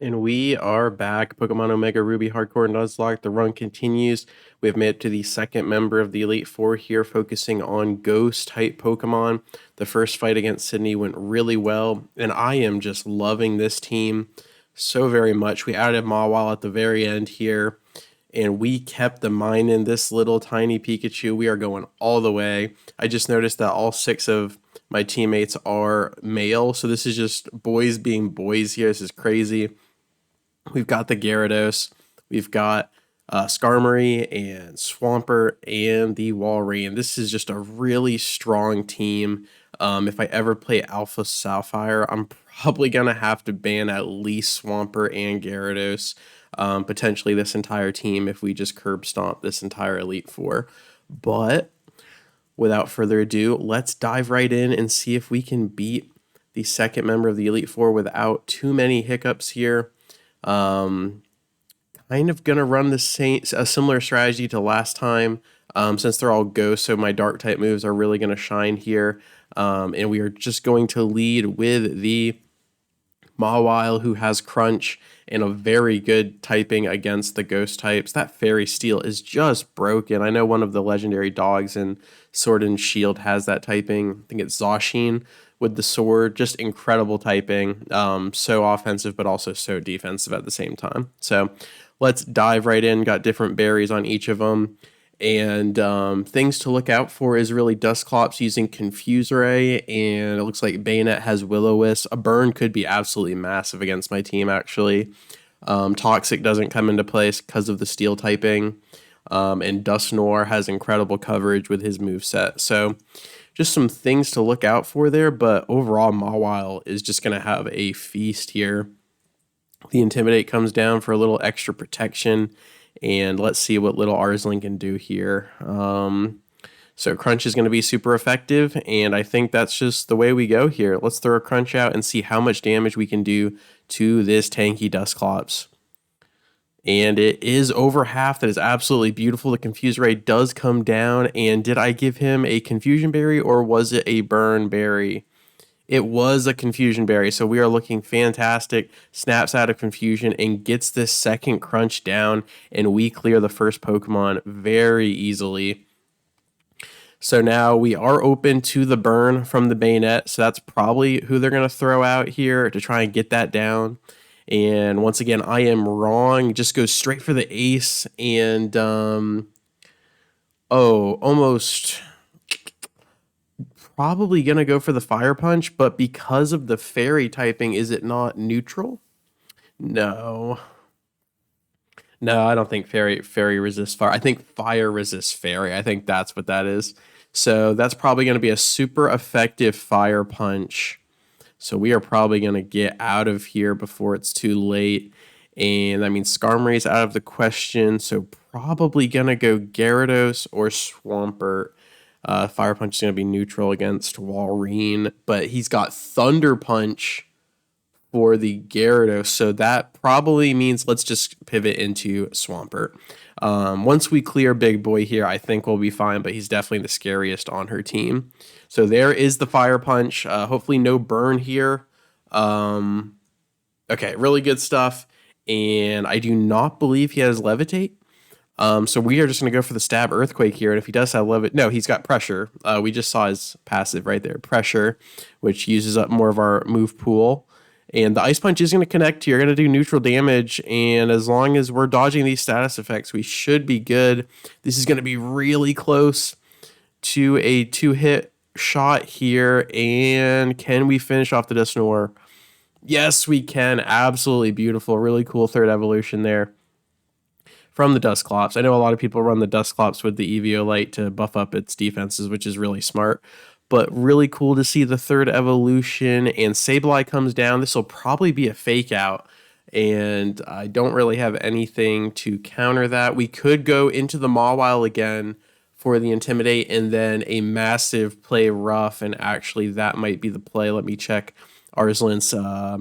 And we are back. Pokemon Omega Ruby Hardcore Nuzlocke. The run continues. We have made it to the second member of the Elite Four here, focusing on Ghost type Pokemon. The first fight against Sydney went really well, and I am just loving this team so very much. We added Mawile at the very end here, and we kept the mine in this little tiny Pikachu. We are going all the way. I just noticed that all six of my teammates are male, so this is just boys being boys here. This is crazy. We've got the Gyarados, we've got Skarmory and Swampert and the Walrein. This is just a really strong team. If I ever play Alpha Sapphire, I'm probably gonna have to ban at least Swampert and Gyarados, potentially this entire team if we just curb stomp this entire Elite Four. But without further ado, let's dive right in and see if we can beat the second member of the Elite Four without too many hiccups here. Um, Kind of gonna run a similar strategy to last time, since they're all ghosts. So my dark type moves are really gonna shine here, and we are just going to lead with the Mawile, who has Crunch and a very good typing against the ghost types. That Fairy Steel is just broken. I know one of the legendary dogs in Sword and Shield has that typing. I think it's Zacian with the sword. Just incredible typing. So offensive, but also so defensive at the same time. So let's dive right in. Got different berries on each of them. And things to look out for is really Dusclops using Confuse Ray, and it looks like Bayonet has Will-O-Wisp. A burn could be absolutely massive against my team, actually. Toxic doesn't come into place because of the steel typing, and Dusknoir has incredible coverage with his moveset. So just some things to look out for there, but overall Mawile is just going to have a feast here. The Intimidate comes down for a little extra protection. And let's see what little Arslan can do here. So Crunch is going to be super effective, and I think that's just the way we go here. Let's throw a Crunch out and see how much damage we can do to this tanky Dusclops. And it is over half. That is absolutely beautiful. The Confuse Ray does come down, and did I give him a Confusion Berry or was it a Burn Berry? It was a Confusion Berry, so we are looking fantastic. Snaps out of Confusion and gets this second Crunch down, and we clear the first Pokemon very easily. So now we are open to the burn from the Bayonet, so that's probably who they're going to throw out here to try and get that down. And once again, I am wrong. Just goes straight for the ace, and almost probably going to go for the Fire Punch, but because of the Fairy typing, is it not neutral? No. No, I don't think Fairy resists Fire. I think Fire resists Fairy. I think that's what that is. So that's probably going to be a super effective Fire Punch. So we are probably going to get out of here before it's too late. And I mean, Skarmory's out of the question, so probably going to go Gyarados or Swampert. Fire Punch is going to be neutral against Walrein, but he's got Thunder Punch for the Gyarados, so that probably means let's just pivot into Swampert. Once we clear Big Boy here, I think we'll be fine, but he's definitely the scariest on her team. So there is the Fire Punch. Hopefully no burn here. Okay, really good stuff. And I do not believe he has Levitate. So we are just going to go for the Stab Earthquake here. And if he does have no, he's got Pressure. We just saw his passive right there, Pressure, which uses up more of our move pool. And the Ice Punch is going to connect. You're going to do neutral damage. And as long as we're dodging these status effects, we should be good. This is going to be really close to a 2-hit shot here. And can we finish off the Dusknoir? Yes, we can. Absolutely beautiful. Really cool third evolution there from the Dusclops. I know a lot of people run the Dusclops with the Eviolite to buff up its defenses, which is really smart. But really cool to see the third evolution, and Sableye comes down. This will probably be a fake out, and I don't really have anything to counter that. We could go into the Mawile again for the Intimidate, and then a massive play Rough, and actually that might be the play. Let me check Arslan's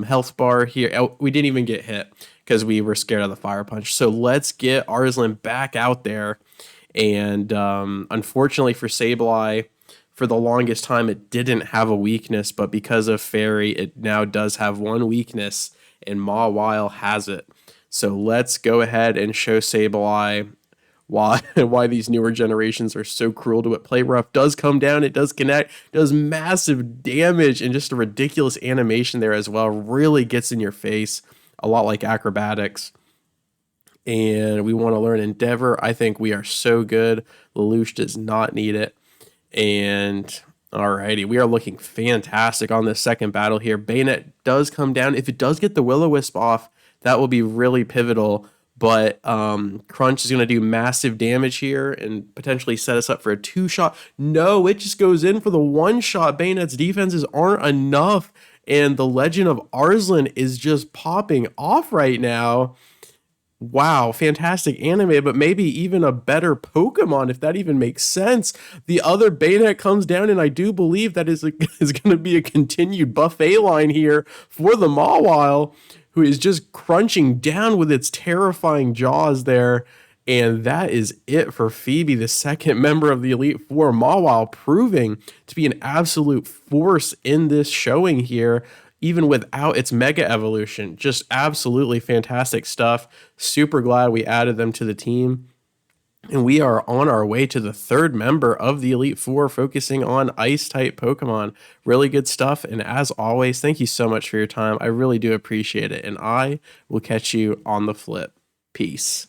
health bar here. Oh, we didn't even get hit because we were scared of the Fire Punch. So let's get Arslan back out there, and unfortunately for Sableye, for the longest time, it didn't have a weakness, but because of Fairy, it now does have one weakness, and Mawile has it. So let's go ahead and show Sableye why these newer generations are so cruel to it. Play Rough does come down, it does connect, does massive damage, and just a ridiculous animation there as well. Really gets in your face, a lot like Acrobatics. And we want to learn Endeavor. I think we are so good. Lelouch does not need it. And alrighty, we are looking fantastic on this second battle here. Bayonet does come down. If it does get the Will-O-Wisp off, that will be really pivotal. But Crunch is going to do massive damage here and potentially set us up for a 2-shot. No, it just goes in for the 1-shot. Bayonet's defenses aren't enough. And the Legend of Arslan is just popping off right now. Wow, fantastic anime, but maybe even a better Pokemon, if that even makes sense. The other Bayonet comes down, and I do believe that is going to be a continued buffet line here for the Mawile, who is just crunching down with its terrifying jaws there. And that is it for Phoebe, the second member of the Elite Four. Mawile proving to be an absolute force in this showing here, even without its Mega Evolution. Just absolutely fantastic stuff. Super glad we added them to the team. And we are on our way to the third member of the Elite Four, focusing on Ice-type Pokemon. Really good stuff. And as always, thank you so much for your time. I really do appreciate it. And I will catch you on the flip. Peace.